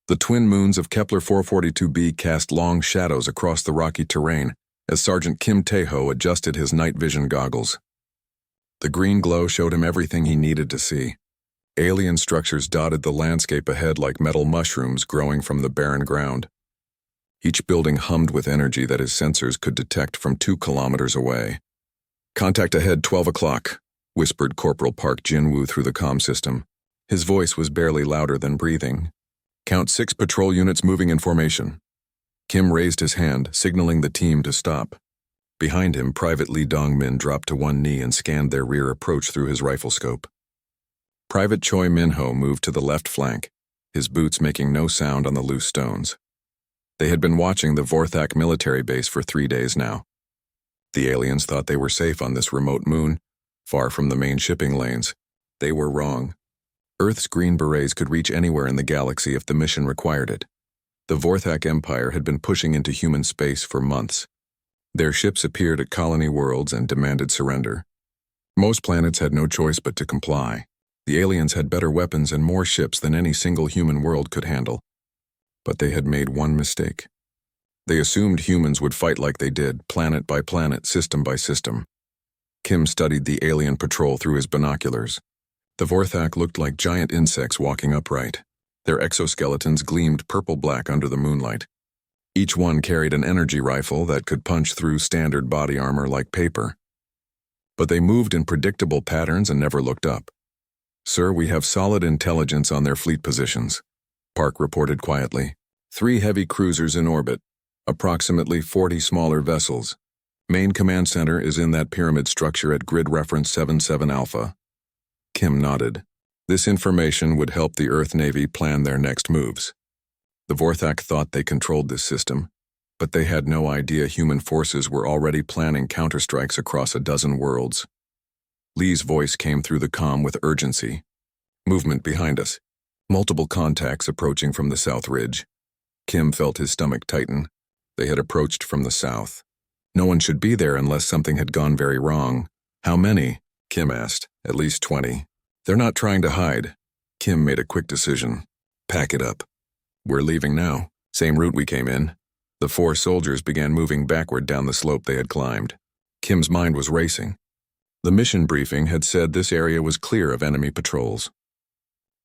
The twin moons of Kepler 442b cast long shadows across the rocky terrain as Sergeant Kim Tae-ho adjusted his night vision goggles. The green glow showed him everything he needed to see. Alien structures dotted the landscape ahead like metal mushrooms growing from the barren ground. Each building hummed with energy that his sensors could detect from 2 kilometers away. "Contact ahead, 12 o'clock, whispered Corporal Park Jin-woo through the comm system. His voice was barely louder than breathing. "Count 6 patrol units moving in formation." Kim raised his hand, signaling the team to stop. Behind him, Private Lee Dong-min dropped to one knee and scanned their rear approach through his rifle scope. Private Choi Min-ho moved to the left flank, his boots making no sound on the loose stones. They had been watching the Vorthak military base for 3 days now. The aliens thought they were safe on this remote moon, far from the main shipping lanes. They were wrong. Earth's Green Berets could reach anywhere in the galaxy if the mission required it. The Vorthak Empire had been pushing into human space for months. Their ships appeared at colony worlds and demanded surrender. Most planets had no choice but to comply. The aliens had better weapons and more ships than any single human world could handle. But they had made one mistake. They assumed humans would fight like they did, planet by planet, system by system. Kim studied the alien patrol through his binoculars. The Vorthak looked like giant insects walking upright. Their exoskeletons gleamed purple-black under the moonlight. Each one carried an energy rifle that could punch through standard body armor like paper. But they moved in predictable patterns and never looked up. "Sir, we have solid intelligence on their fleet positions," Park reported quietly. 3 heavy cruisers in orbit, approximately 40 smaller vessels. Main command center is in that pyramid structure at grid reference 77 Alpha. Kim nodded. This information would help the Earth Navy plan their next moves. The Vorthak thought they controlled this system, but they had no idea human forces were already planning counterstrikes across a dozen worlds. Lee's voice came through the comm with urgency. "Movement behind us. Multiple contacts approaching from the south ridge." Kim felt his stomach tighten. They had approached from the south. No one should be there unless something had gone very wrong. "How many?" Kim asked. "At least 20. They're not trying to hide." Kim made a quick decision. "Pack it up. We're leaving now. Same route we came in." The 4 soldiers began moving backward down the slope they had climbed. Kim's mind was racing. The mission briefing had said this area was clear of enemy patrols.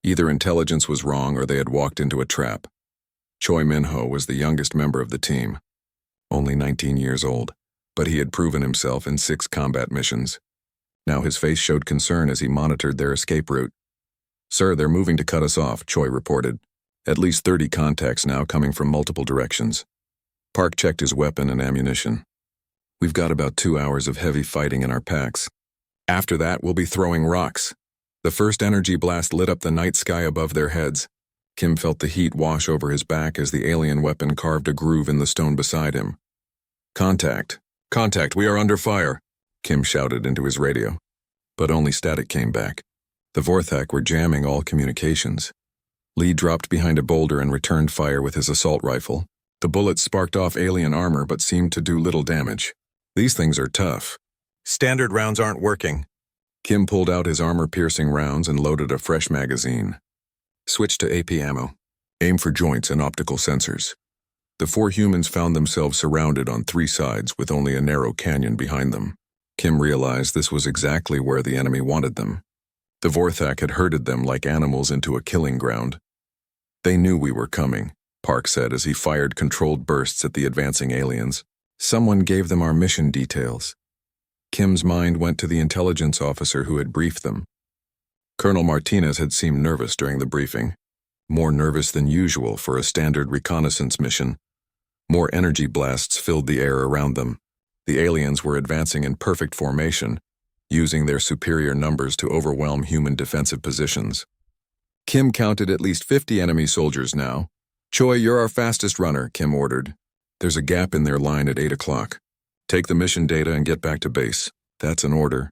Either intelligence was wrong or they had walked into a trap. Choi Min-ho was the youngest member of the team, only 19 years old, but he had proven himself in 6 combat missions. Now his face showed concern as he monitored their escape route. "Sir, they're moving to cut us off," Choi reported. "At least 30 contacts now coming from multiple directions." Park checked his weapon and ammunition. "We've got about 2 hours of heavy fighting in our packs. After that, we'll be throwing rocks." The first energy blast lit up the night sky above their heads. Kim felt the heat wash over his back as the alien weapon carved a groove in the stone beside him. "Contact! Contact! We are under fire!" Kim shouted into his radio. But only static came back. The Vorthak were jamming all communications. Lee dropped behind a boulder and returned fire with his assault rifle. The bullets sparked off alien armor but seemed to do little damage. "These things are tough." "Standard rounds aren't working." Kim pulled out his armor-piercing rounds and loaded a fresh magazine. "Switch to AP ammo. Aim for joints and optical sensors." The 4 humans found themselves surrounded on 3 sides with only a narrow canyon behind them. Kim realized this was exactly where the enemy wanted them. The Vorthak had herded them like animals into a killing ground. "They knew we were coming," Park said as he fired controlled bursts at the advancing aliens. "Someone gave them our mission details." Kim's mind went to the intelligence officer who had briefed them. Colonel Martinez had seemed nervous during the briefing, more nervous than usual for a standard reconnaissance mission. More energy blasts filled the air around them. The aliens were advancing in perfect formation, using their superior numbers to overwhelm human defensive positions. Kim counted at least 50 enemy soldiers now. "Choi, you're our fastest runner," Kim ordered. "There's a gap in their line at 8 o'clock. Take the mission data and get back to base." "That's an order."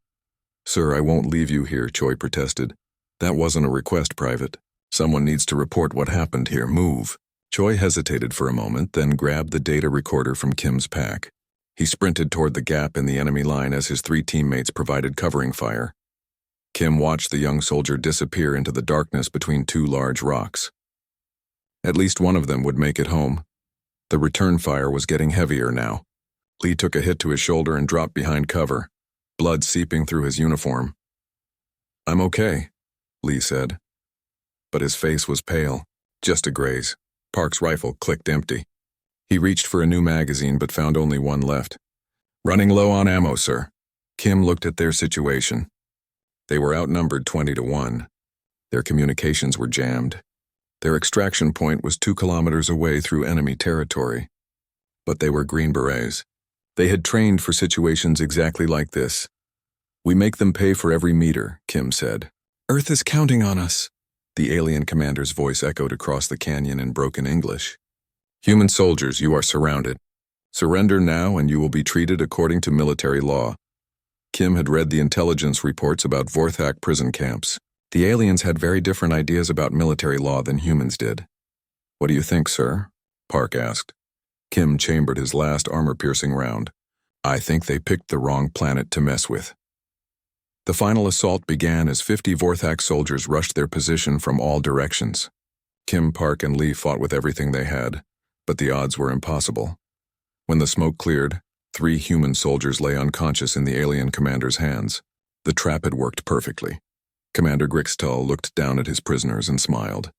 "Sir, I won't leave you here," Choi protested. "That wasn't a request, Private. Someone needs to report what happened here. Move." Choi hesitated for a moment, then grabbed the data recorder from Kim's pack. He sprinted toward the gap in the enemy line as his 3 teammates provided covering fire. Kim watched the young soldier disappear into the darkness between 2 large rocks. At least one of them would make it home. The return fire was getting heavier now. Lee took a hit to his shoulder and dropped behind cover, blood seeping through his uniform. "I'm okay," Lee said. But his face was pale, just a graze. Park's rifle clicked empty. He reached for a new magazine but found only one left. "Running low on ammo, sir." Kim looked at their situation. They were outnumbered 20-1. Their communications were jammed. Their extraction point was 2 kilometers away through enemy territory. But they were Green Berets. They had trained for situations exactly like this. "We make them pay for every meter," Kim said. "Earth is counting on us." The alien commander's voice echoed across the canyon in broken English. "Human soldiers, you are surrounded. Surrender now and you will be treated according to military law." Kim had read the intelligence reports about Vorthak prison camps. The aliens had very different ideas about military law than humans did. "What do you think, sir?" Park asked. Kim chambered his last armor-piercing round. "I think they picked the wrong planet to mess with." The final assault began as 50 Vorthak soldiers rushed their position from all directions. Kim, Park, and Lee fought with everything they had, but the odds were impossible. When the smoke cleared, 3 human soldiers lay unconscious in the alien commander's hands. The trap had worked perfectly. Commander Grixtall looked down at his prisoners and smiled.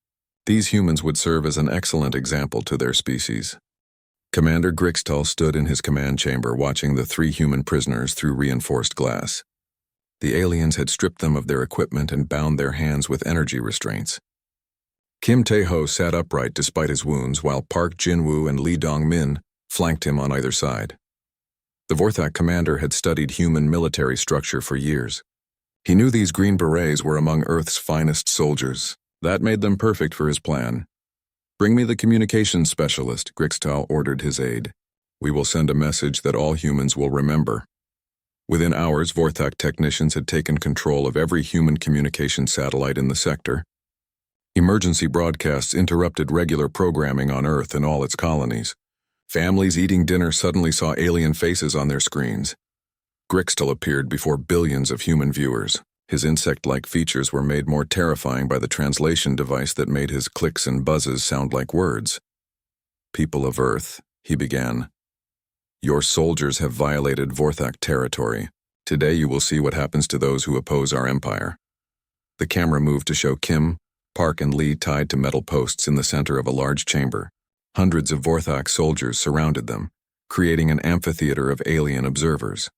These humans would serve as an excellent example to their species. Commander Grixtall stood in his command chamber watching the 3 human prisoners through reinforced glass. The aliens had stripped them of their equipment and bound their hands with energy restraints. Kim Tae-ho sat upright despite his wounds while Park Jin-woo and Lee Dong-min flanked him on either side. The Vorthak commander had studied human military structure for years. He knew these Green Berets were among Earth's finest soldiers. That made them perfect for his plan. "Bring me the communications specialist," Grixtall ordered his aide. "We will send a message that all humans will remember." Within hours, Vorthak technicians had taken control of every human communication satellite in the sector. Emergency broadcasts interrupted regular programming on Earth and all its colonies. Families eating dinner suddenly saw alien faces on their screens. Grixtall appeared before billions of human viewers. His insect-like features were made more terrifying by the translation device that made his clicks and buzzes sound like words. "People of Earth," he began. "Your soldiers have violated Vorthak territory. Today you will see what happens to those who oppose our empire." The camera moved to show Kim, Park, and Lee tied to metal posts in the center of a large chamber. Hundreds of Vorthak soldiers surrounded them, creating an amphitheater of alien observers.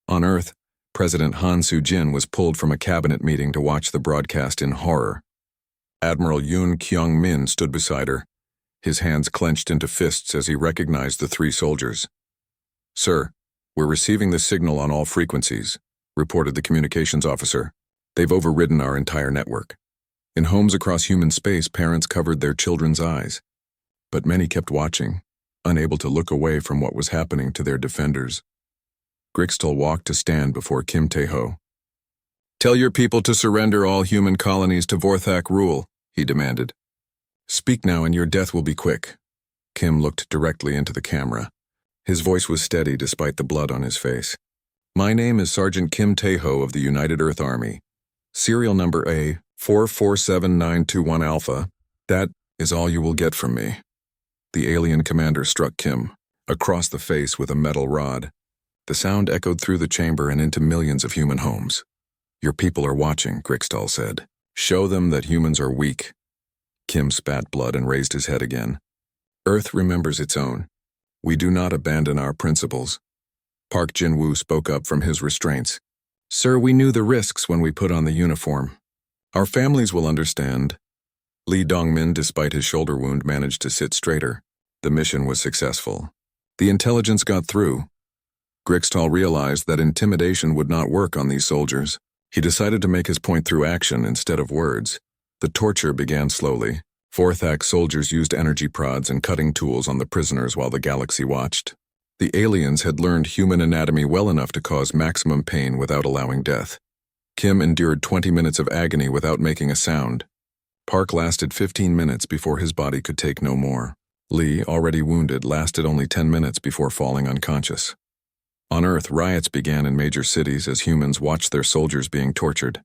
On Earth, President Han Soo-jin was pulled from a cabinet meeting to watch the broadcast in horror. Admiral Yoon Kyung-min stood beside her, his hands clenched into fists as he recognized the 3 soldiers. "Sir, we're receiving the signal on all frequencies," reported the communications officer. "They've overridden our entire network." In homes across human space, parents covered their children's eyes. But many kept watching, unable to look away from what was happening to their defenders. Grixtall walked to stand before Kim Tae-ho. "Tell your people to surrender all human colonies to Vorthak rule," he demanded. "Speak now and your death will be quick." Kim looked directly into the camera. His voice was steady despite the blood on his face. "My name is Sergeant Kim Tae-ho of the United Earth Army. Serial number A447921 Alpha. That is all you will get from me." The alien commander struck Kim across the face with a metal rod. The sound echoed through the chamber and into millions of human homes. "Your people are watching," Grixtall said. "Show them that humans are weak." Kim spat blood and raised his head again. "Earth remembers its own. We do not abandon our principles." Park Jin-woo spoke up from his restraints. "Sir, we knew the risks when we put on the uniform. Our families will understand." Lee Dong-min, despite his shoulder wound, managed to sit straighter. The mission was successful. The intelligence got through. Grixtall realized that intimidation would not work on these soldiers. He decided to make his point through action instead of words. The torture began slowly. Vorthak soldiers used energy prods and cutting tools on the prisoners while the galaxy watched. The aliens had learned human anatomy well enough to cause maximum pain without allowing death. Kim endured 20 minutes of agony without making a sound. Park lasted 15 minutes before his body could take no more. Lee, already wounded, lasted only 10 minutes before falling unconscious. On Earth, riots began in major cities as humans watched their soldiers being tortured.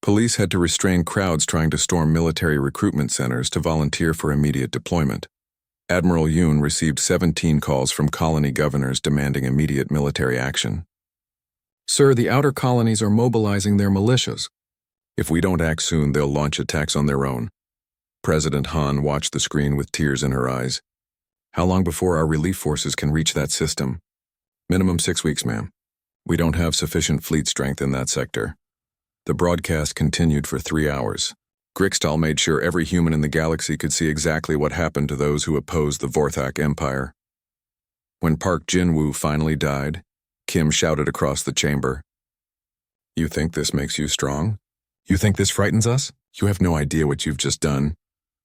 Police had to restrain crowds trying to storm military recruitment centers to volunteer for immediate deployment. Admiral Yoon received 17 calls from colony governors demanding immediate military action. "Sir, the outer colonies are mobilizing their militias. If we don't act soon, they'll launch attacks on their own." President Han watched the screen with tears in her eyes. "How long before our relief forces can reach that system?" "Minimum 6 weeks, ma'am. We don't have sufficient fleet strength in that sector." The broadcast continued for 3 hours. Grixtal made sure every human in the galaxy could see exactly what happened to those who opposed the Vorthak Empire. When Park Jin-woo finally died, Kim shouted across the chamber, "You think this makes you strong? You think this frightens us? You have no idea what you've just done."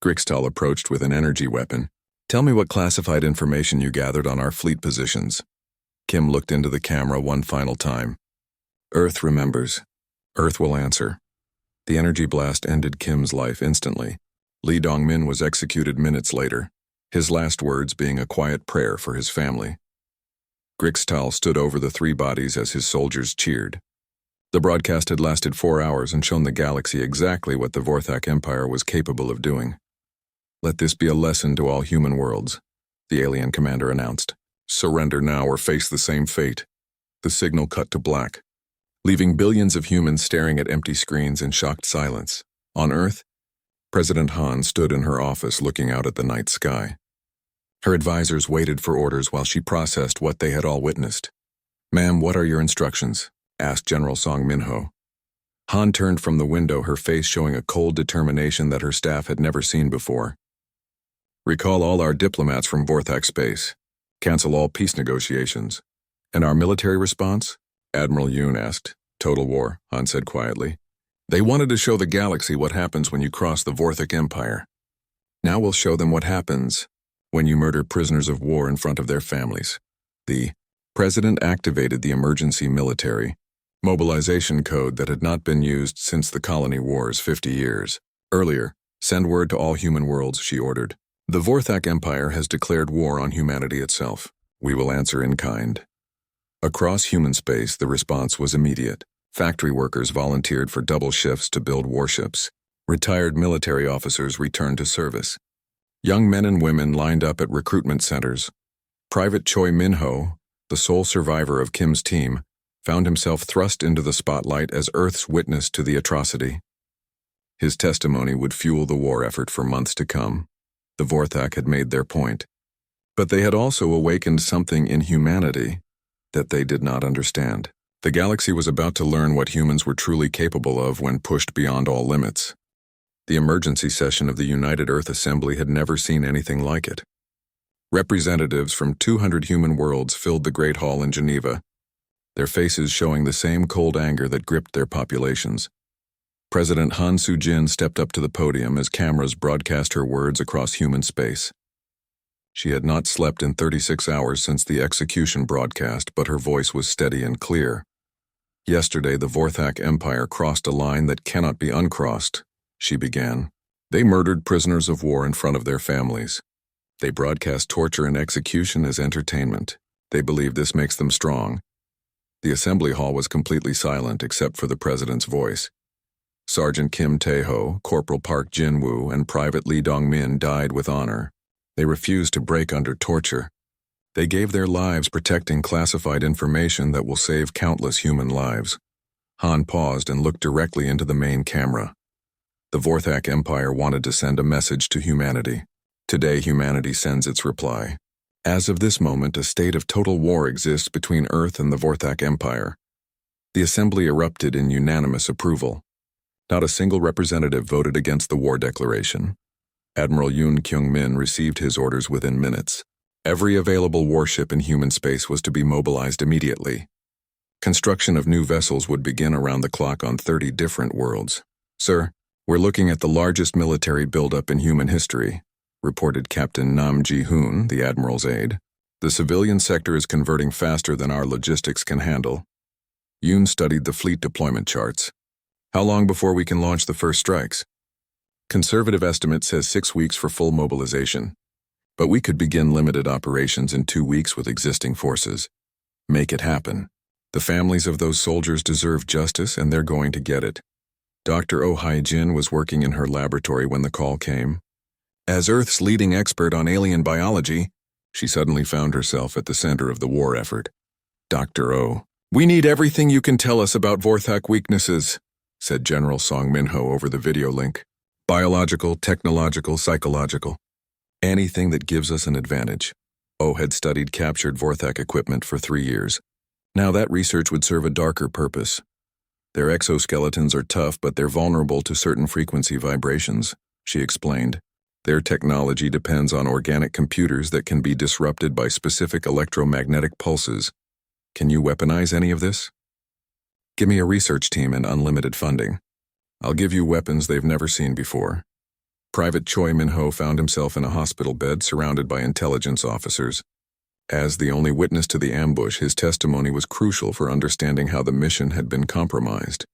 Grixtal approached with an energy weapon. "Tell me what classified information you gathered on our fleet positions." Kim looked into the camera one final time. "Earth remembers. Earth will answer." The energy blast ended Kim's life instantly. Lee Dong-min was executed minutes later, his last words being a quiet prayer for his family. Grixtal stood over the 3 bodies as his soldiers cheered. The broadcast had lasted 4 hours and shown the galaxy exactly what the Vorthak Empire was capable of doing. "Let this be a lesson to all human worlds," the alien commander announced. "Surrender now or face the same fate." The signal cut to black, leaving billions of humans staring at empty screens in shocked silence. On Earth, President Han stood in her office looking out at the night sky. Her advisors waited for orders while she processed what they had all witnessed. "Ma'am, what are your instructions?" asked General Song Min-ho. Han turned from the window, her face showing a cold determination that her staff had never seen before. "Recall all our diplomats from Vorthak space. Cancel all peace negotiations." "And our military response?" Admiral Yoon asked. "Total war," Han said quietly. "They wanted to show the galaxy what happens when you cross the Vorthak Empire. Now we'll show them what happens when you murder prisoners of war in front of their families." The President activated the emergency military mobilization code that had not been used since the colony wars 50 years earlier. "Send word to all human worlds," she ordered. "The Vorthak Empire has declared war on humanity itself. We will answer in kind." Across human space, the response was immediate. Factory workers volunteered for double shifts to build warships. Retired military officers returned to service. Young men and women lined up at recruitment centers. Private Choi Min-ho, the sole survivor of Kim's team, found himself thrust into the spotlight as Earth's witness to the atrocity. His testimony would fuel the war effort for months to come. The Vorthak had made their point. But they had also awakened something in humanity that they did not understand. The galaxy was about to learn what humans were truly capable of when pushed beyond all limits. The emergency session of the United Earth Assembly had never seen anything like it. Representatives from 200 human worlds filled the Great Hall in Geneva, their faces showing the same cold anger that gripped their populations. President Han Soo-jin stepped up to the podium as cameras broadcast her words across human space. She had not slept in 36 hours since the execution broadcast, but her voice was steady and clear. "Yesterday, the Vorthak Empire crossed a line that cannot be uncrossed," she began. "They murdered prisoners of war in front of their families. They broadcast torture and execution as entertainment. They believe this makes them strong." The assembly hall was completely silent except for the president's voice. Sergeant Kim Tae-ho, Corporal Park Jin-woo, and Private Lee Dong-min died with honor. They refused to break under torture. They gave their lives protecting classified information that will save countless human lives. Han paused and looked directly into the main camera. The Vorthak Empire wanted to send a message to humanity. Today, humanity sends its reply. As of this moment, a state of total war exists between Earth and the Vorthak Empire. The assembly erupted in unanimous approval. Not a single representative voted against the war declaration. Admiral Yoon Kyung-min received his orders within minutes. Every available warship in human space was to be mobilized immediately. Construction of new vessels would begin around the clock on 30 different worlds. "Sir, we're looking at the largest military buildup in human history," reported Captain Nam Ji-hoon, the admiral's aide. "The civilian sector is converting faster than our logistics can handle." Yoon studied the fleet deployment charts. "How long before we can launch the first strikes?" "Conservative estimate says 6 weeks for full mobilization. But we could begin limited operations in 2 weeks with existing forces. Make it happen. The families of those soldiers deserve justice, and they're going to get it." Dr. Oh Hai-jin was working in her laboratory when the call came. As Earth's leading expert on alien biology, she suddenly found herself at the center of the war effort. Dr. Oh, we need everything you can tell us about Vorthak weaknesses, said General Song Minho over the video link. Biological, technological, psychological. Anything that gives us an advantage. Oh had studied captured Vorthak equipment for 3 years. Now that research would serve a darker purpose. Their exoskeletons are tough, but they're vulnerable to certain frequency vibrations, she explained. Their technology depends on organic computers that can be disrupted by specific electromagnetic pulses. Can you weaponize any of this? Give me a research team and unlimited funding. I'll give you weapons they've never seen before. Private Choi Min-ho found himself in a hospital bed surrounded by intelligence officers. As the only witness to the ambush, his testimony was crucial for understanding how the mission had been compromised.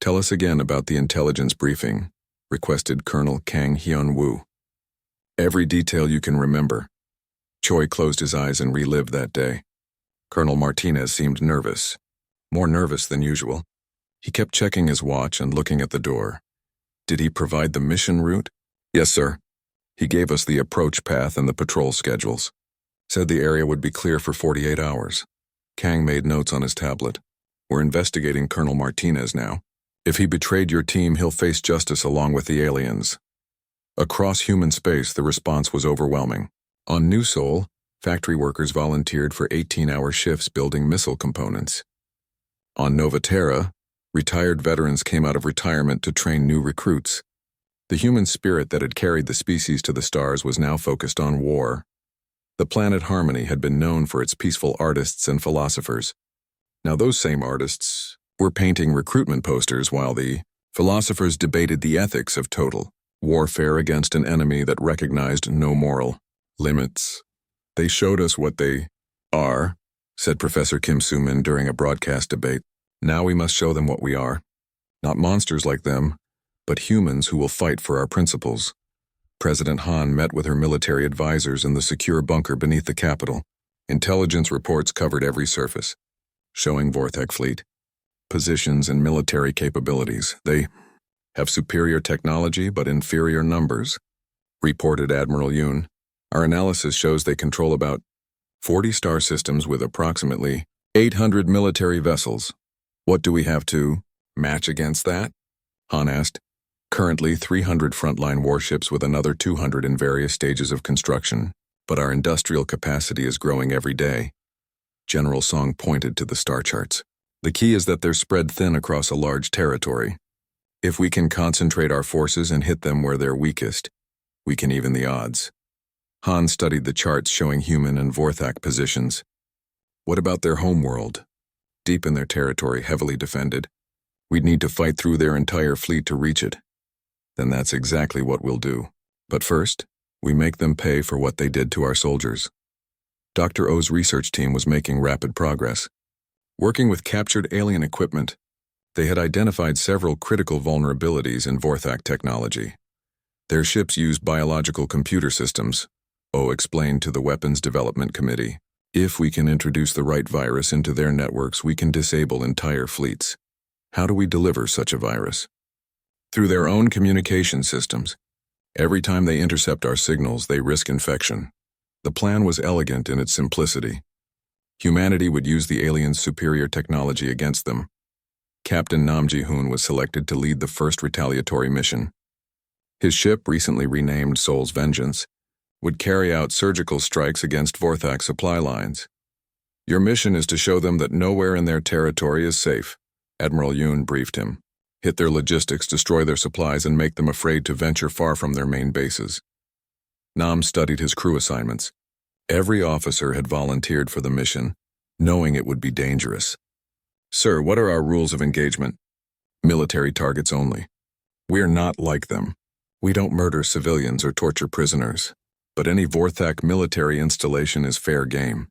Tell us again about the intelligence briefing, requested Colonel Kang Hyun-woo. Every detail you can remember. Choi closed his eyes and relived that day. Colonel Martinez seemed nervous, more nervous than usual. He kept checking his watch and looking at the door. Did he provide the mission route? Yes, sir. He gave us the approach path and the patrol schedules. Said the area would be clear for 48 hours. Kang made notes on his tablet. We're investigating Colonel Martinez now. If he betrayed your team, he'll face justice along with the aliens. Across human space, the response was overwhelming. On New Sol, factory workers volunteered for 18-hour shifts building missile components. On Nova Terra, retired veterans came out of retirement to train new recruits. The human spirit that had carried the species to the stars was now focused on war. The planet Harmony had been known for its peaceful artists and philosophers. Now those same artists were painting recruitment posters while the philosophers debated the ethics of total warfare against an enemy that recognized no moral limits. They showed us what they are, said Professor Kim Soo-min during a broadcast debate. Now we must show them what we are. Not monsters like them, but humans who will fight for our principles. President Han met with her military advisors in the secure bunker beneath the capital. Intelligence reports covered every surface, showing Vorthak fleet, positions, and military capabilities. They have superior technology but inferior numbers, reported Admiral Yoon. Our analysis shows they control about 40 star systems with approximately 800 military vessels. What do we have to match against that? Han asked. Currently 300 frontline warships with another 200 in various stages of construction, but our industrial capacity is growing every day. General Song pointed to the star charts. The key is that they're spread thin across a large territory. If we can concentrate our forces and hit them where they're weakest, we can even the odds. Han studied the charts showing human and Vorthak positions. What about their homeworld? Deep in their territory, heavily defended. We'd need to fight through their entire fleet to reach it. Then that's exactly what we'll do. But first, we make them pay for what they did to our soldiers. Dr. O's research team was making rapid progress. Working with captured alien equipment, they had identified several critical vulnerabilities in Vorthak technology. Their ships used biological computer systems, O explained to the Weapons Development Committee. If we can introduce the right virus into their networks, we can disable entire fleets. How do we deliver such a virus? Through their own communication systems. Every time they intercept our signals, they risk infection. The plan was elegant in its simplicity. Humanity would use the aliens' superior technology against them. Captain Nam Ji-hoon was selected to lead the first retaliatory mission. His ship, recently renamed Soul's Vengeance, would carry out surgical strikes against Vorthak supply lines. Your mission is to show them that nowhere in their territory is safe, Admiral Yoon briefed him. Hit their logistics, destroy their supplies, and make them afraid to venture far from their main bases. Nam studied his crew assignments. Every officer had volunteered for the mission, knowing it would be dangerous. Sir, what are our rules of engagement? Military targets only. We're not like them. We don't murder civilians or torture prisoners. But any Vorthak military installation is fair game.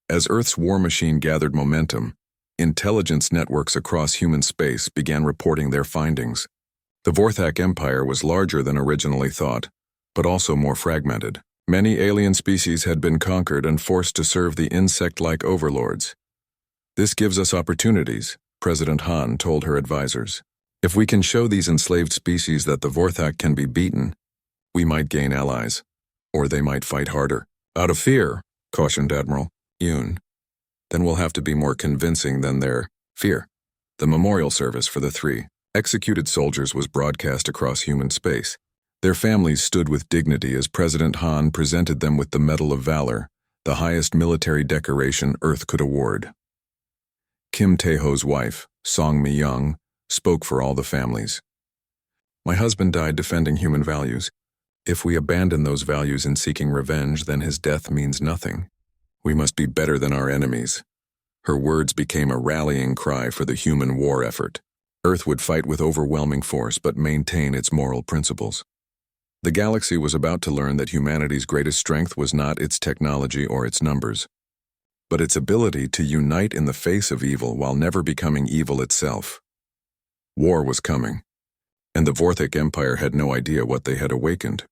As Earth's war machine gathered momentum, intelligence networks across human space began reporting their findings. The Vorthak Empire was larger than originally thought, but also more fragmented. Many alien species had been conquered and forced to serve the insect-like overlords. This gives us opportunities, President Han told her advisors. If we can show these enslaved species that the Vorthak can be beaten, we might gain allies, or they might fight harder. Out of fear, cautioned Admiral Yoon. Then we'll have to be more convincing than their fear. The memorial service for the 3 executed soldiers was broadcast across human space. Their families stood with dignity as President Han presented them with the Medal of Valor, the highest military decoration Earth could award. Kim Tae-ho's wife, Song Mi-young, spoke for all the families. My husband died defending human values. If we abandon those values in seeking revenge, then his death means nothing. We must be better than our enemies. Her words became a rallying cry for the human war effort. Earth would fight with overwhelming force but maintain its moral principles. The galaxy was about to learn that humanity's greatest strength was not its technology or its numbers, but its ability to unite in the face of evil while never becoming evil itself. War was coming, and the Vorthak Empire had no idea what they had awakened.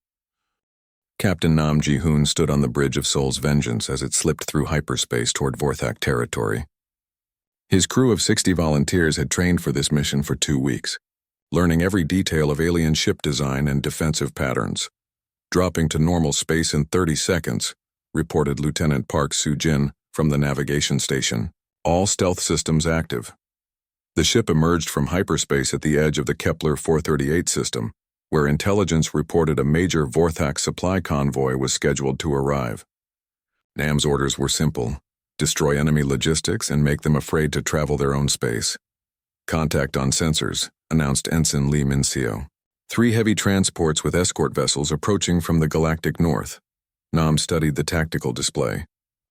Captain Nam Ji-hoon stood on the bridge of Seoul's Vengeance as it slipped through hyperspace toward Vorthak territory. His crew of 60 volunteers had trained for this mission for 2 weeks, learning every detail of alien ship design and defensive patterns. Dropping to normal space in 30 seconds, reported Lieutenant Park Soo-jin from the navigation station. All stealth systems active. The ship emerged from hyperspace at the edge of the Kepler 438 system, where intelligence reported a major Vorthak supply convoy was scheduled to arrive. Nam's orders were simple: destroy enemy logistics and make them afraid to travel their own space. Contact on sensors, announced Ensign Lee Min-seo. 3 heavy transports with escort vessels approaching from the Galactic north. Nam studied the tactical display.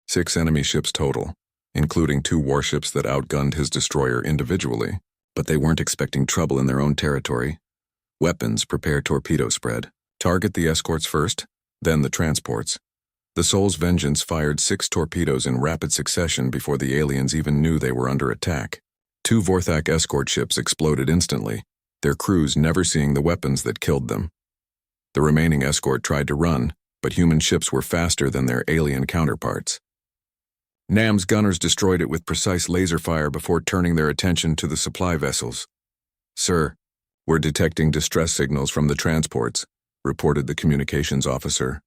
6 enemy ships total, including 2 warships that outgunned his destroyer individually, but they weren't expecting trouble in their own territory. Weapons, prepare torpedo spread. Target the escorts first, then the transports. The Seoul's Vengeance fired 6 torpedoes in rapid succession before the aliens even knew they were under attack. 2 Vorthak escort ships exploded instantly, their crews never seeing the weapons that killed them. The remaining escort tried to run, but human ships were faster than their alien counterparts. Nam's gunners destroyed it with precise laser fire before turning their attention to the supply vessels. "Sir, we're detecting distress signals from the transports," reported the communications officer.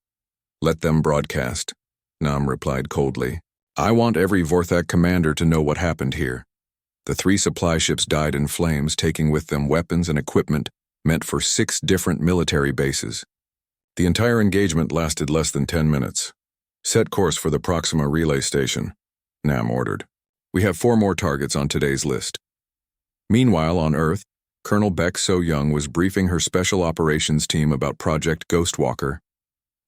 "Let them broadcast," Nam replied coldly. "I want every Vorthak commander to know what happened here." The 3 supply ships died in flames, taking with them weapons and equipment meant for 6 different military bases. The entire engagement lasted less than 10 minutes. "Set course for the Proxima relay station," Nam ordered. "We have 4 more targets on today's list." Meanwhile, on Earth, Colonel Baek So-young was briefing her special operations team about Project Ghostwalker.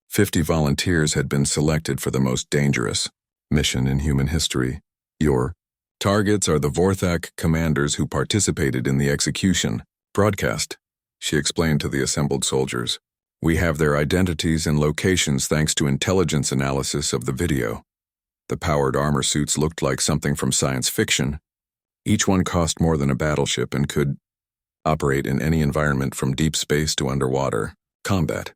50 volunteers had been selected for the most dangerous mission in human history. Your targets are the Vorthak commanders who participated in the execution. Broadcast, she explained to the assembled soldiers. "We have their identities and locations thanks to intelligence analysis of the video." The powered armor suits looked like something from science fiction. Each one cost more than a battleship and could operate in any environment from deep space to underwater combat.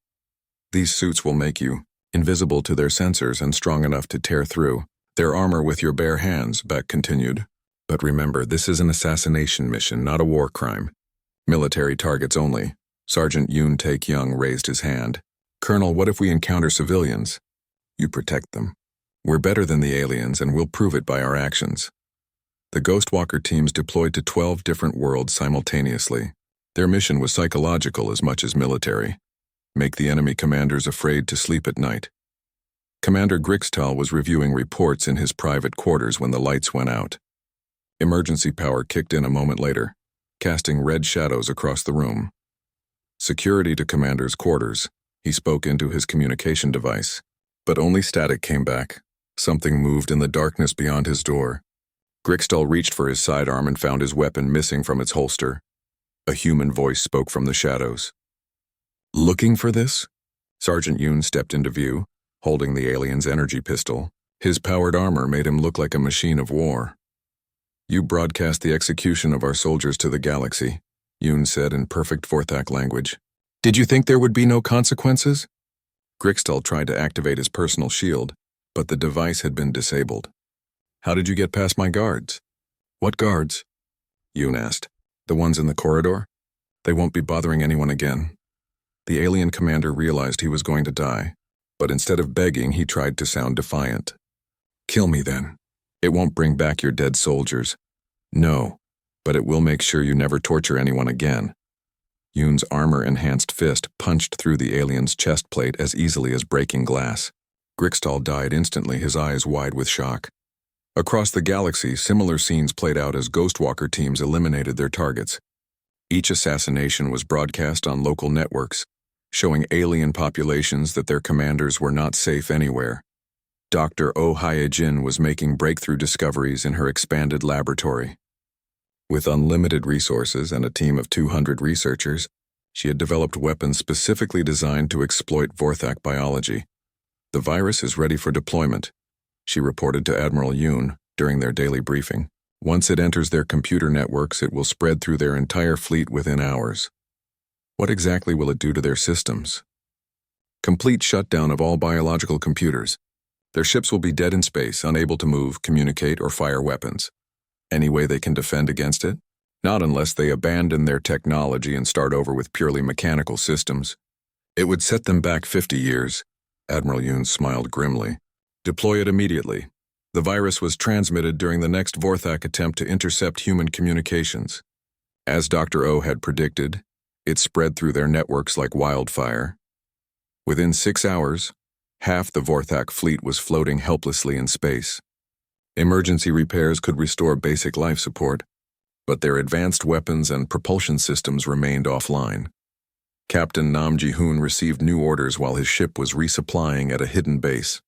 "These suits will make you invisible to their sensors and strong enough to tear through their armor with your bare hands," Beck continued. "But remember, this is an assassination mission, not a war crime. Military targets only." Sergeant Yoon Taek-young raised his hand. "Colonel, what if we encounter civilians?" "You protect them. We're better than the aliens, and we'll prove it by our actions." The Ghostwalker teams deployed to 12 different worlds simultaneously. Their mission was psychological as much as military. Make the enemy commanders afraid to sleep at night. Commander Grixtal was reviewing reports in his private quarters when the lights went out. Emergency power kicked in a moment later, casting red shadows across the room. "Security to Commander's quarters," he spoke into his communication device. But only static came back. Something moved in the darkness beyond his door. Grixtal reached for his sidearm and found his weapon missing from its holster. A human voice spoke from the shadows. "Looking for this?" Sergeant Yoon stepped into view, holding the alien's energy pistol. His powered armor made him look like a machine of war. "You broadcast the execution of our soldiers to the galaxy," Yoon said in perfect Vorthak language. "Did you think there would be no consequences?" Grixtal tried to activate his personal shield, but the device had been disabled. "How did you get past my guards?" "What guards?" Yoon asked. "The ones in the corridor?" They won't be bothering anyone again. The alien commander realized he was going to die, but instead of begging, he tried to sound defiant. Kill me then. It won't bring back your dead soldiers. No, but it will make sure you never torture anyone again. Yoon's armor-enhanced fist punched through the alien's chest plate as easily as breaking glass. Grixtal died instantly, his eyes wide with shock. Across the galaxy, similar scenes played out as Ghostwalker teams eliminated their targets. Each assassination was broadcast on local networks, showing alien populations that their commanders were not safe anywhere. Dr. Oh Hyejin was making breakthrough discoveries in her expanded laboratory. With unlimited resources and a team of 200 researchers, she had developed weapons specifically designed to exploit Vorthak biology. The virus is ready for deployment, she reported to Admiral Yoon during their daily briefing. Once it enters their computer networks, it will spread through their entire fleet within hours. What exactly will it do to their systems? Complete shutdown of all biological computers. Their ships will be dead in space, unable to move, communicate, or fire weapons. Any way they can defend against it? Not unless they abandon their technology and start over with purely mechanical systems. It would set them back 50 years. Admiral Yoon smiled grimly. Deploy it immediately. The virus was transmitted during the next Vorthak attempt to intercept human communications. As Dr. Oh had predicted, it spread through their networks like wildfire. Within 6 hours, half the Vorthak fleet was floating helplessly in space. Emergency repairs could restore basic life support, but their advanced weapons and propulsion systems remained offline. Captain Nam Ji-hoon received new orders while his ship was resupplying at a hidden base.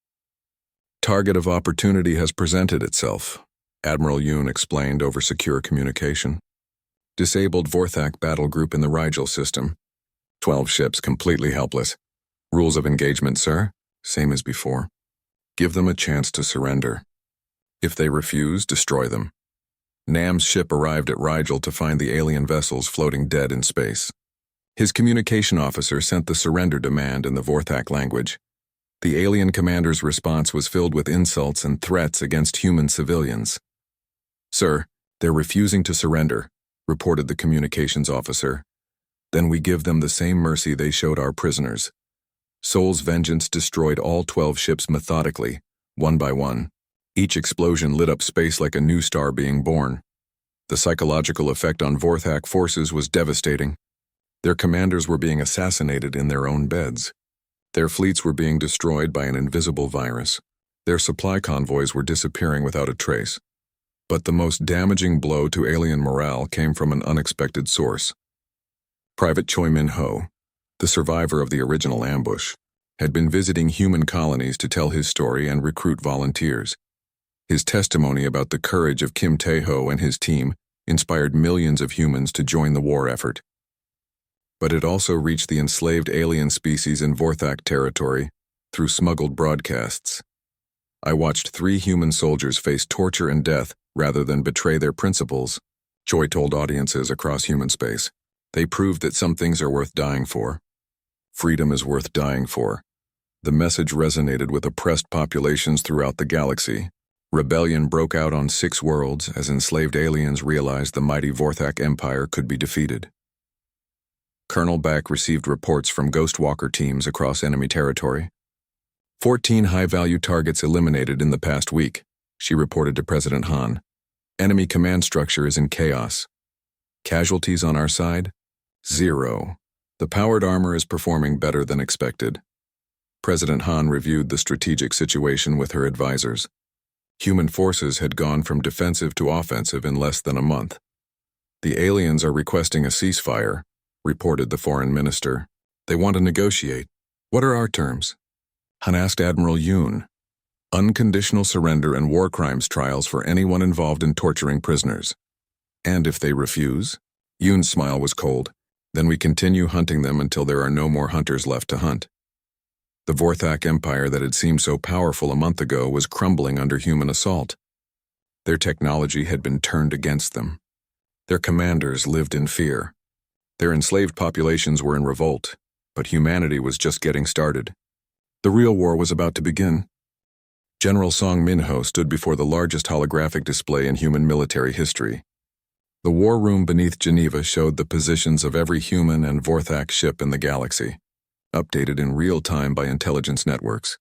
Target of opportunity has presented itself, Admiral Yoon explained over secure communication. Disabled Vorthak battle group in the Rigel system. 12 ships completely helpless. Rules of engagement, sir? Same as before. Give them a chance to surrender. If they refuse, destroy them. Nam's ship arrived at Rigel to find the alien vessels floating dead in space. His communication officer sent the surrender demand in the Vorthak language. The alien commander's response was filled with insults and threats against human civilians. Sir, they're refusing to surrender, reported the communications officer. Then we give them the same mercy they showed our prisoners. Seoul's vengeance destroyed all 12 ships methodically, one by one. Each explosion lit up space like a new star being born. The psychological effect on Vorthak forces was devastating. Their commanders were being assassinated in their own beds. Their fleets were being destroyed by an invisible virus. Their supply convoys were disappearing without a trace. But the most damaging blow to alien morale came from an unexpected source. Private Choi Min-ho, the survivor of the original ambush, had been visiting human colonies to tell his story and recruit volunteers. His testimony about the courage of Kim Tae-ho and his team inspired millions of humans to join the war effort. But it also reached the enslaved alien species in Vorthak territory through smuggled broadcasts. I watched 3 human soldiers face torture and death rather than betray their principles, Choi told audiences across human space. They proved that some things are worth dying for. Freedom is worth dying for. The message resonated with oppressed populations throughout the galaxy. Rebellion broke out on 6 worlds as enslaved aliens realized the mighty Vorthak Empire could be defeated. Colonel Back received reports from Ghostwalker teams across enemy territory. 14 high-value targets eliminated in the past week, she reported to President Han. Enemy command structure is in chaos. Casualties on our side? 0. The powered armor is performing better than expected. President Han reviewed the strategic situation with her advisors. Human forces had gone from defensive to offensive in less than a month. The aliens are requesting a ceasefire, reported the foreign minister. They want to negotiate. What are our terms? Han asked Admiral Yoon. Unconditional surrender and war crimes trials for anyone involved in torturing prisoners. And if they refuse? Yoon's smile was cold. Then we continue hunting them until there are no more hunters left to hunt. The Vorthak Empire that had seemed so powerful a month ago was crumbling under human assault. Their technology had been turned against them. Their commanders lived in fear. Their enslaved populations were in revolt, but humanity was just getting started. The real war was about to begin. General Song Min-ho stood before the largest holographic display in human military history. The war room beneath Geneva showed the positions of every human and Vorthak ship in the galaxy, updated in real time by intelligence networks.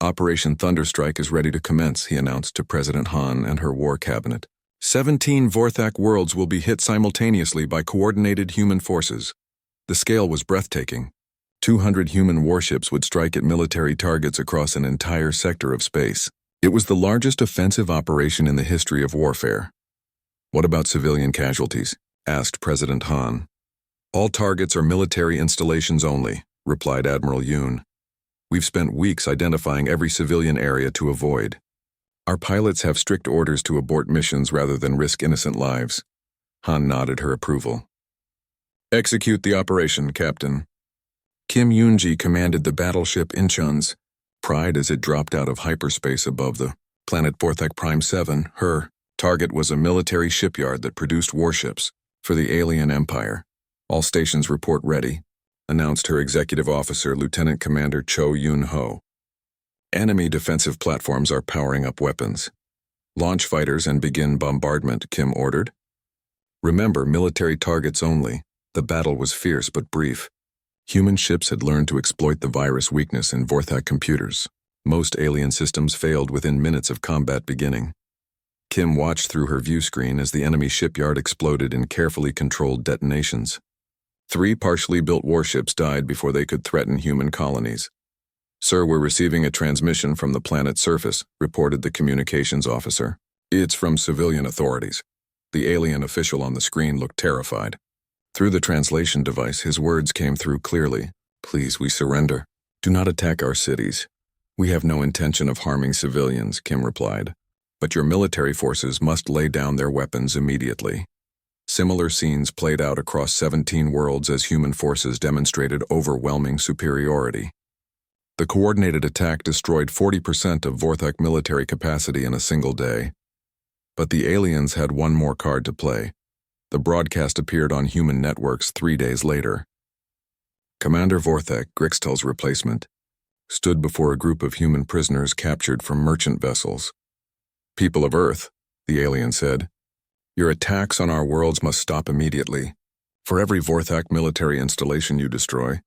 Operation Thunderstrike is ready to commence, he announced to President Han and her war cabinet. 17 Vorthak worlds will be hit simultaneously by coordinated human forces. The scale was breathtaking. 200 human warships would strike at military targets across an entire sector of space. It was the largest offensive operation in the history of warfare. What about civilian casualties? Asked President Han. All targets are military installations only, replied Admiral Yoon. We've spent weeks identifying every civilian area to avoid. Our pilots have strict orders to abort missions rather than risk innocent lives. Han nodded her approval. Execute the operation, Captain. Kim Yoonji commanded the battleship Incheon's Pride as it dropped out of hyperspace above the planet Vorthak Prime 7. Her target was a military shipyard that produced warships for the alien empire. All stations report ready, announced her executive officer, Lieutenant Commander Cho Yoon-ho. Enemy defensive platforms are powering up weapons. Launch fighters and begin bombardment, Kim ordered. Remember, military targets only. The battle was fierce but brief. Human ships had learned to exploit the virus weakness in Vorthak computers. Most alien systems failed within minutes of combat beginning. Kim watched through her view screen as the enemy shipyard exploded in carefully controlled detonations. 3 partially built warships died before they could threaten human colonies. Sir, we're receiving a transmission from the planet's surface, reported the communications officer. It's from civilian authorities. The alien official on the screen looked terrified. Through the translation device, his words came through clearly. Please, we surrender. Do not attack our cities. We have no intention of harming civilians, Kim replied. But your military forces must lay down their weapons immediately. Similar scenes played out across 17 worlds as human forces demonstrated overwhelming superiority. The coordinated attack destroyed 40% of Vorthak military capacity in a single day. But the aliens had one more card to play. The broadcast appeared on human networks 3 days later. Commander Vorthak, Grixtel's replacement, stood before a group of human prisoners captured from merchant vessels. People of Earth, the alien said, your attacks on our worlds must stop immediately. For every Vorthak military installation you destroy,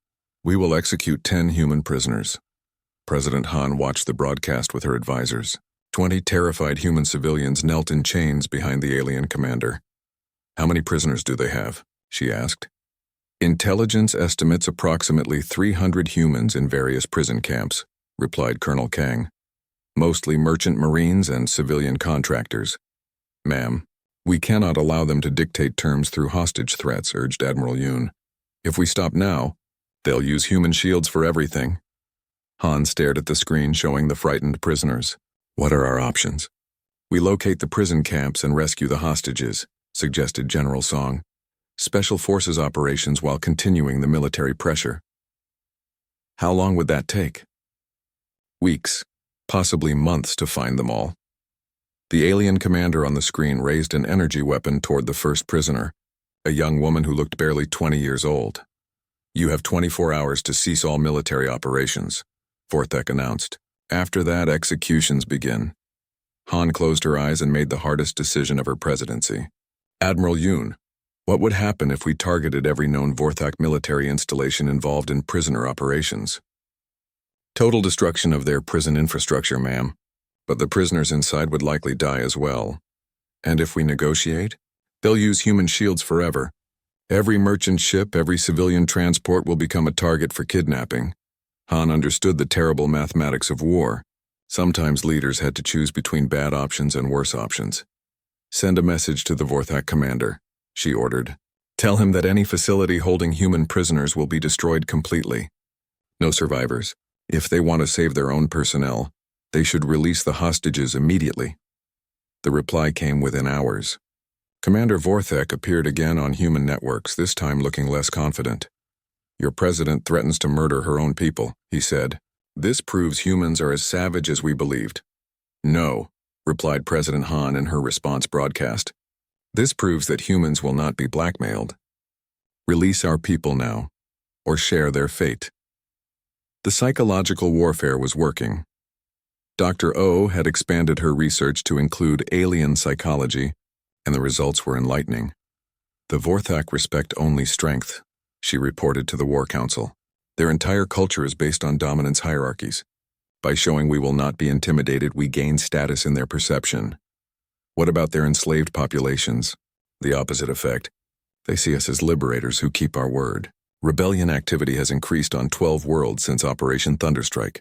we will execute 10 human prisoners. President Han watched the broadcast with her advisors. 20 terrified human civilians knelt in chains behind the alien commander. How many prisoners do they have? She asked. Intelligence estimates approximately 300 humans in various prison camps, replied Colonel Kang. Mostly merchant marines and civilian contractors. Ma'am, we cannot allow them to dictate terms through hostage threats, urged Admiral Yoon. If we stop now, they'll use human shields for everything. Han stared at the screen showing the frightened prisoners. What are our options? We locate the prison camps and rescue the hostages, suggested General Song. Special forces operations while continuing the military pressure. How long would that take? Weeks, possibly months to find them all. The alien commander on the screen raised an energy weapon toward the first prisoner, a young woman who looked barely 20 years old. You have 24 hours to cease all military operations, Vorthak announced. After that, executions begin. Han closed her eyes and made the hardest decision of her presidency. Admiral Yoon, what would happen if we targeted every known Vorthak military installation involved in prisoner operations? Total destruction of their prison infrastructure, ma'am. But the prisoners inside would likely die as well. And if we negotiate, they'll use human shields forever. Every merchant ship, every civilian transport will become a target for kidnapping. Han understood the terrible mathematics of war. Sometimes leaders had to choose between bad options and worse options. Send a message to the Vorthak commander, she ordered. Tell him that any facility holding human prisoners will be destroyed completely. No survivors. If they want to save their own personnel, they should release the hostages immediately. The reply came within hours. Commander Vorthak appeared again on human networks, this time looking less confident. Your president threatens to murder her own people, he said. This proves humans are as savage as we believed. No, replied President Han in her response broadcast. This proves that humans will not be blackmailed. Release our people now, or share their fate. The psychological warfare was working. Dr. Oh had expanded her research to include alien psychology, and the results were enlightening. The Vorthak respect only strength, she reported to the War Council. Their entire culture is based on dominance hierarchies. By showing we will not be intimidated, we gain status in their perception. What about their enslaved populations? The opposite effect. They see us as liberators who keep our word. Rebellion activity has increased on 12 worlds since Operation Thunderstrike.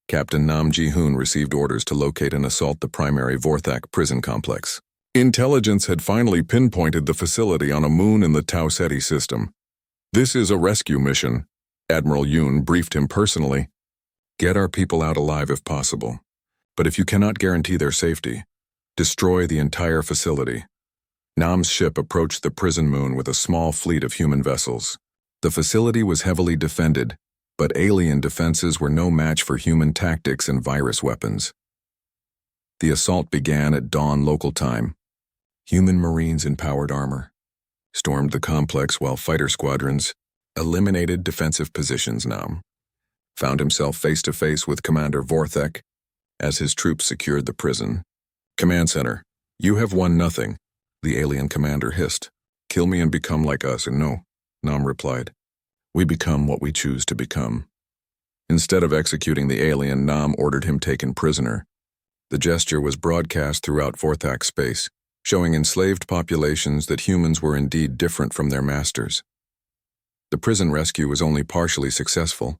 Captain Nam Ji-hoon received orders to locate and assault the primary Vorthak prison complex. Intelligence had finally pinpointed the facility on a moon in the Tau Ceti system. This is a rescue mission, Admiral Yoon briefed him personally. Get our people out alive if possible. But if you cannot guarantee their safety, destroy the entire facility. Nam's ship approached the prison moon with a small fleet of human vessels. The facility was heavily defended, but alien defenses were no match for human tactics and virus weapons. The assault began at dawn local time. Human Marines in powered armor stormed the complex while fighter squadrons eliminated defensive positions. Nam found himself face-to-face with Commander Vorthak as his troops secured the prison. Command Center, you have won nothing, the alien commander hissed. Kill me and become like us, and no, Nam replied. We become what we choose to become. Instead of executing the alien, Nam ordered him taken prisoner. The gesture was broadcast throughout Vorthak space, showing enslaved populations that humans were indeed different from their masters. The prison rescue was only partially successful.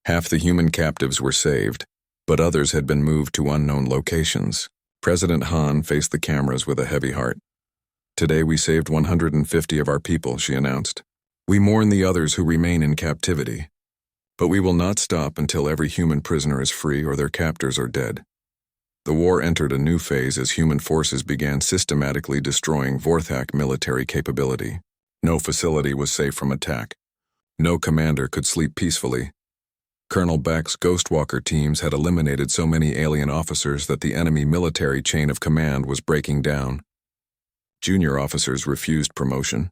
Half the human captives were saved, but others had been moved to unknown locations. President Han faced the cameras with a heavy heart. Today we saved 150 of our people, she announced. We mourn the others who remain in captivity. But we will not stop until every human prisoner is free or their captors are dead. The war entered a new phase as human forces began systematically destroying Vorthak military capability. No facility was safe from attack. No commander could sleep peacefully. Colonel Beck's Ghostwalker teams had eliminated so many alien officers that the enemy military chain of command was breaking down. Junior officers refused promotion,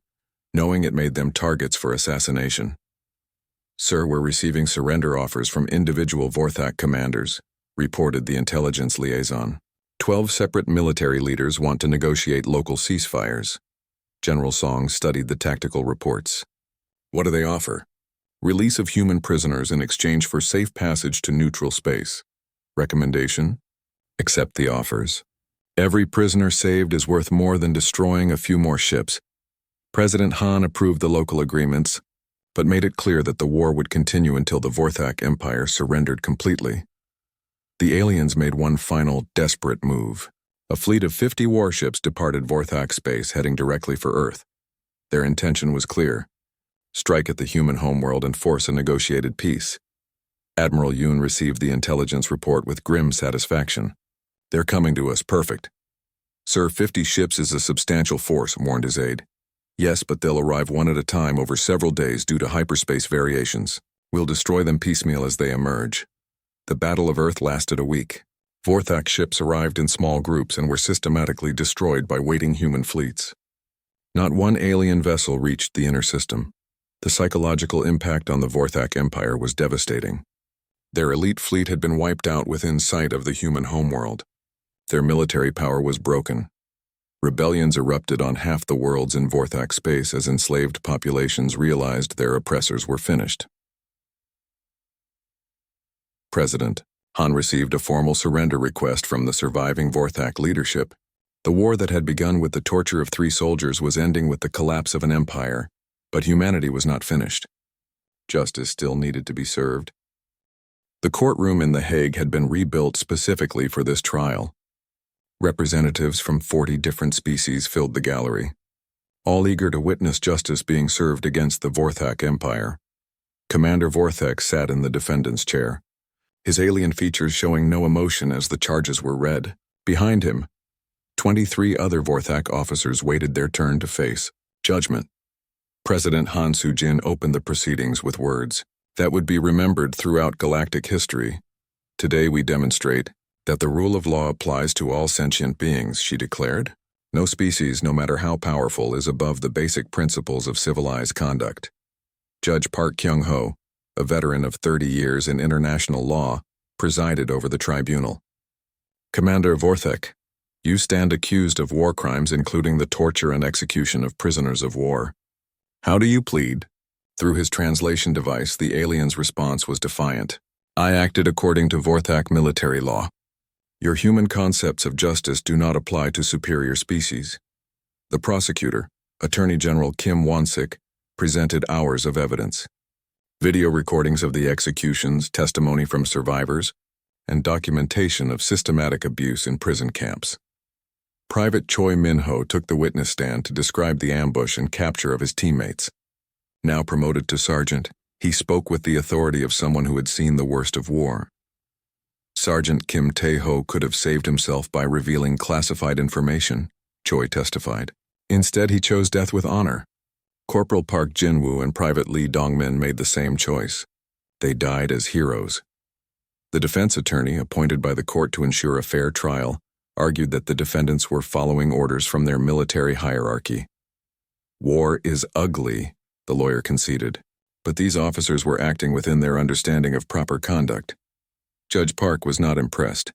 knowing it made them targets for assassination. Sir, we're receiving surrender offers from individual Vorthak commanders, reported the intelligence liaison. 12 separate military leaders want to negotiate local ceasefires. General Song studied the tactical reports. What do they offer? Release of human prisoners in exchange for safe passage to neutral space. Recommendation? Accept the offers. Every prisoner saved is worth more than destroying a few more ships. President Han approved the local agreements, but made it clear that the war would continue until the Vorthak Empire surrendered completely. The aliens made one final, desperate move. A fleet of 50 warships departed Vorthak space, heading directly for Earth. Their intention was clear: strike at the human homeworld and force a negotiated peace. Admiral Yoon received the intelligence report with grim satisfaction. They're coming to us, perfect. Sir, 50 ships is a substantial force, warned his aide. Yes, but they'll arrive one at a time over several days due to hyperspace variations. We'll destroy them piecemeal as they emerge. The Battle of Earth lasted a week. Vorthak ships arrived in small groups and were systematically destroyed by waiting human fleets. Not one alien vessel reached the inner system. The psychological impact on the Vorthak Empire was devastating. Their elite fleet had been wiped out within sight of the human homeworld. Their military power was broken. Rebellions erupted on half the worlds in Vorthak space as enslaved populations realized their oppressors were finished. President Han received a formal surrender request from the surviving Vorthak leadership. The war that had begun with the torture of 3 soldiers was ending with the collapse of an empire, but humanity was not finished. Justice still needed to be served. The courtroom in The Hague had been rebuilt specifically for this trial. Representatives from 40 different species filled the gallery, all eager to witness justice being served against the Vorthak Empire. Commander Vorthak sat in the defendant's chair, his alien features showing no emotion as the charges were read. Behind him, 23 other Vorthak officers waited their turn to face judgment. President Han Soo-jin opened the proceedings with words that would be remembered throughout galactic history. Today we demonstrate that the rule of law applies to all sentient beings, she declared. No species, no matter how powerful, is above the basic principles of civilized conduct. Judge Park Kyung-ho, a veteran of 30 years in international law, presided over the tribunal. Commander Vorthak, You stand accused of war crimes, including the torture and execution of prisoners of war. How do you plead? Through his translation device, the alien's response was defiant. I acted according to Vorthak military law. Your human concepts of justice do not apply to superior species. The prosecutor, Attorney General Kim Won-sik, presented hours of evidence. Video recordings of the executions, testimony from survivors, and documentation of systematic abuse in prison camps. Private Choi Min-ho took the witness stand to describe the ambush and capture of his teammates. Now promoted to sergeant, he spoke with the authority of someone who had seen the worst of war. Sergeant Kim Tae-ho could have saved himself by revealing classified information, Choi testified. Instead, he chose death with honor. Corporal Park Jin-woo and Private Lee Dong-min made the same choice. They died as heroes. The defense attorney, appointed by the court to ensure a fair trial, argued that the defendants were following orders from their military hierarchy. War is ugly, the lawyer conceded, but these officers were acting within their understanding of proper conduct. Judge Park was not impressed.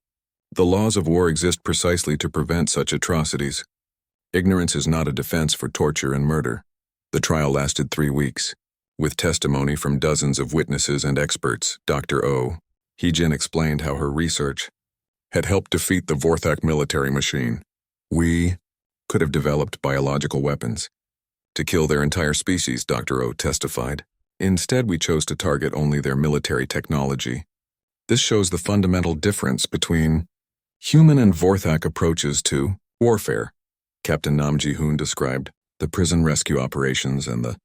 The laws of war exist precisely to prevent such atrocities. Ignorance is not a defense for torture and murder. The trial lasted 3 weeks. With testimony from dozens of witnesses and experts, Dr. Oh Hee-jin explained how her research had helped defeat the Vorthak military machine. We could have developed biological weapons to kill their entire species, Dr. Oh testified. Instead, we chose to target only their military technology. This shows the fundamental difference between human and Vorthak approaches to warfare. Captain Nam Ji-hoon described the prison rescue operations and the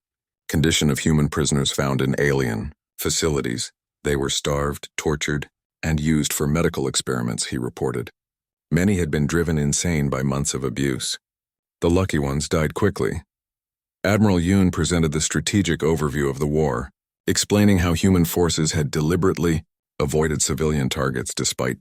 condition of human prisoners found in alien facilities. They were starved, tortured, and used for medical experiments, he reported. Many had been driven insane by months of abuse. The lucky ones died quickly. Admiral Yoon presented the strategic overview of the war, explaining how human forces had deliberately avoided civilian targets despite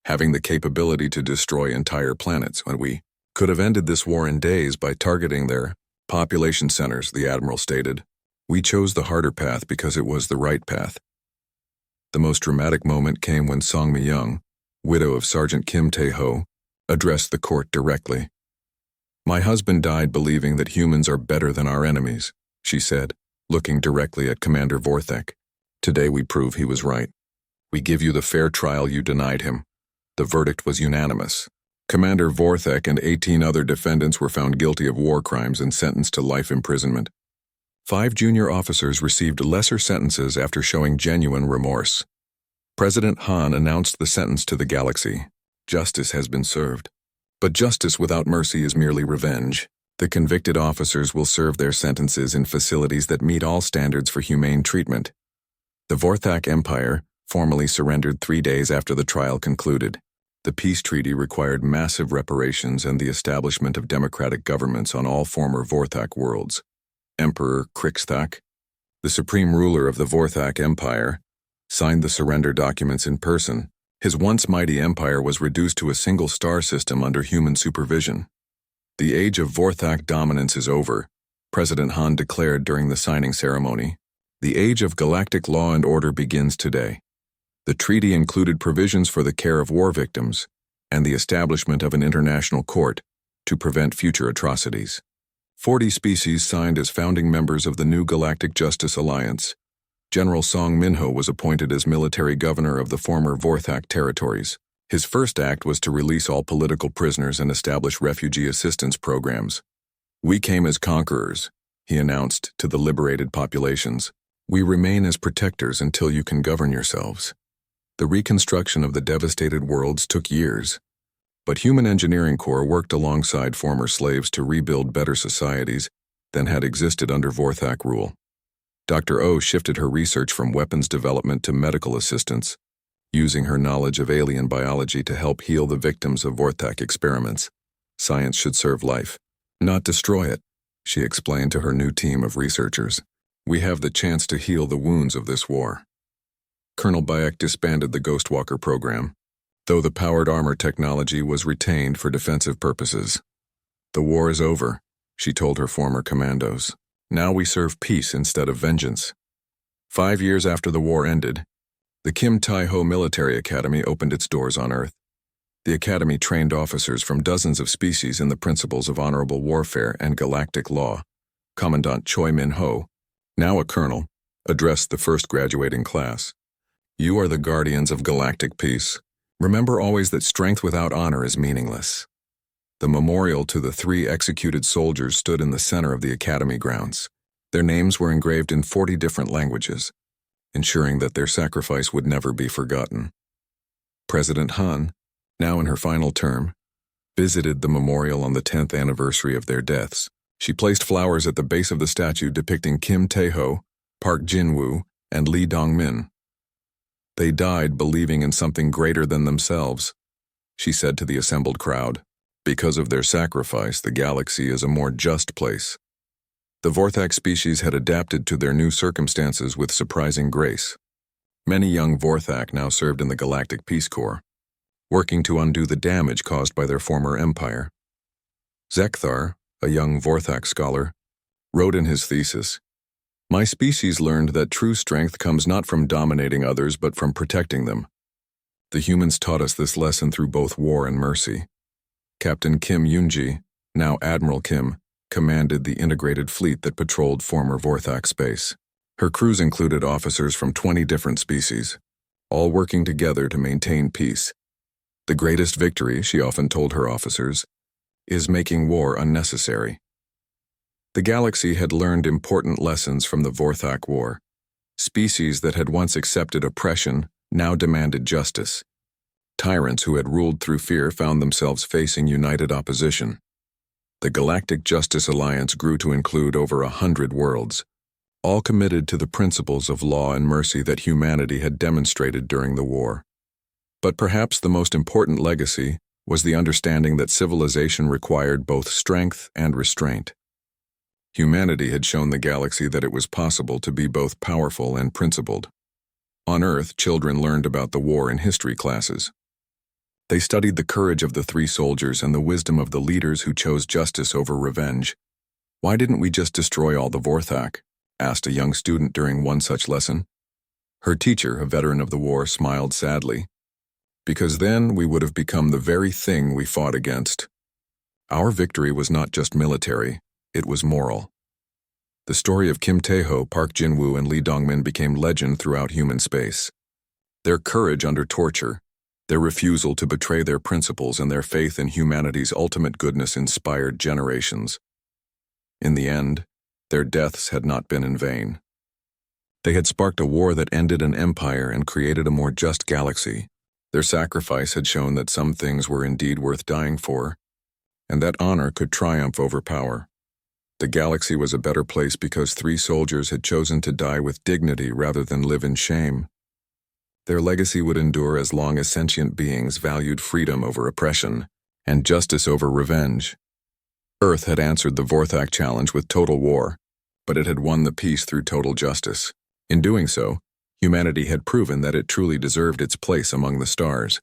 having the capability to destroy entire planets. When we could have ended this war in days by targeting their population centers, the admiral stated. We chose the harder path because it was the right path. The most dramatic moment came when Song Mi-young, widow of Sergeant Kim Tae-ho, addressed the court directly. My husband died believing that humans are better than our enemies, she said, looking directly at Commander Vorthak. Today we prove he was right. We give you the fair trial you denied him. The verdict was unanimous. Commander Vorthak and 18 other defendants were found guilty of war crimes and sentenced to life imprisonment. 5 junior officers received lesser sentences after showing genuine remorse. President Han announced the sentence to the galaxy. Justice has been served. But justice without mercy is merely revenge. The convicted officers will serve their sentences in facilities that meet all standards for humane treatment. The Vorthak Empire formally surrendered 3 days after the trial concluded. The peace treaty required massive reparations and the establishment of democratic governments on all former Vorthak worlds. Emperor Krixthak, the supreme ruler of the Vorthak Empire, signed the surrender documents in person. His once mighty empire was reduced to a single star system under human supervision. The age of Vorthak dominance is over, President Han declared during the signing ceremony. The age of galactic law and order begins today. The treaty included provisions for the care of war victims and the establishment of an international court to prevent future atrocities. 40 species signed as founding members of the new Galactic Justice Alliance. General Song Min-ho was appointed as military governor of the former Vorthak territories. His first act was to release all political prisoners and establish refugee assistance programs. We came as conquerors, he announced to the liberated populations. We remain as protectors until you can govern yourselves. The reconstruction of the devastated worlds took years, but Human Engineering Corps worked alongside former slaves to rebuild better societies than had existed under Vorthak rule. Dr. Oh shifted her research from weapons development to medical assistance, using her knowledge of alien biology to help heal the victims of Vorthak experiments. Science should serve life, not destroy it, she explained to her new team of researchers. We have the chance to heal the wounds of this war. Colonel Bayek disbanded the Ghostwalker program, though the powered armor technology was retained for defensive purposes. The war is over, she told her former commandos. Now we serve peace instead of vengeance. 5 years after the war ended, the Kim Tae-ho Military Academy opened its doors on Earth. The Academy trained officers from dozens of species in the principles of honorable warfare and galactic law. Commandant Choi Min-ho, now a colonel, addressed the first graduating class. You are the guardians of galactic peace. Remember always that strength without honor is meaningless. The memorial to the 3 executed soldiers stood in the center of the Academy grounds. Their names were engraved in 40 different languages, ensuring that their sacrifice would never be forgotten. President Han, now in her final term, visited the memorial on the 10th anniversary of their deaths. She placed flowers at the base of the statue depicting Kim Tae-ho, Park Jin-woo, and Lee Dong-min. They died believing in something greater than themselves, she said to the assembled crowd. Because of their sacrifice, the galaxy is a more just place. The Vorthak species had adapted to their new circumstances with surprising grace. Many young Vorthak now served in the Galactic Peace Corps, working to undo the damage caused by their former empire. Zekthar, a young Vorthak scholar, wrote in his thesis, "My species learned that true strength comes not from dominating others but from protecting them. The humans taught us this lesson through both war and mercy." Captain Kim Yoon-ji, now Admiral Kim, commanded the integrated fleet that patrolled former Vorthak space. Her crews included officers from 20 different species, all working together to maintain peace. The greatest victory, she often told her officers, is making war unnecessary. The galaxy had learned important lessons from the Vorthak War. Species that had once accepted oppression now demanded justice. Tyrants who had ruled through fear found themselves facing united opposition. The Galactic Justice Alliance grew to include over 100 worlds, all committed to the principles of law and mercy that humanity had demonstrated during the war. But perhaps the most important legacy was the understanding that civilization required both strength and restraint. Humanity had shown the galaxy that it was possible to be both powerful and principled. On Earth, children learned about the war in history classes. They studied the courage of the 3 soldiers and the wisdom of the leaders who chose justice over revenge. "Why didn't we just destroy all the Vorthak?" asked a young student during one such lesson. Her teacher, a veteran of the war, smiled sadly. "Because then we would have become the very thing we fought against." Our victory was not just military, it was moral. The story of Kim Tae-ho, Park Jin-woo, and Lee Dong-min became legend throughout human space. Their courage under torture, their refusal to betray their principles, and their faith in humanity's ultimate goodness inspired generations. In the end, their deaths had not been in vain. They had sparked a war that ended an empire and created a more just galaxy. Their sacrifice had shown that some things were indeed worth dying for, and that honor could triumph over power. The galaxy was a better place because 3 soldiers had chosen to die with dignity rather than live in shame. Their legacy would endure as long as sentient beings valued freedom over oppression and justice over revenge. Earth had answered the Vorthak challenge with total war, but it had won the peace through total justice. In doing so, humanity had proven that it truly deserved its place among the stars.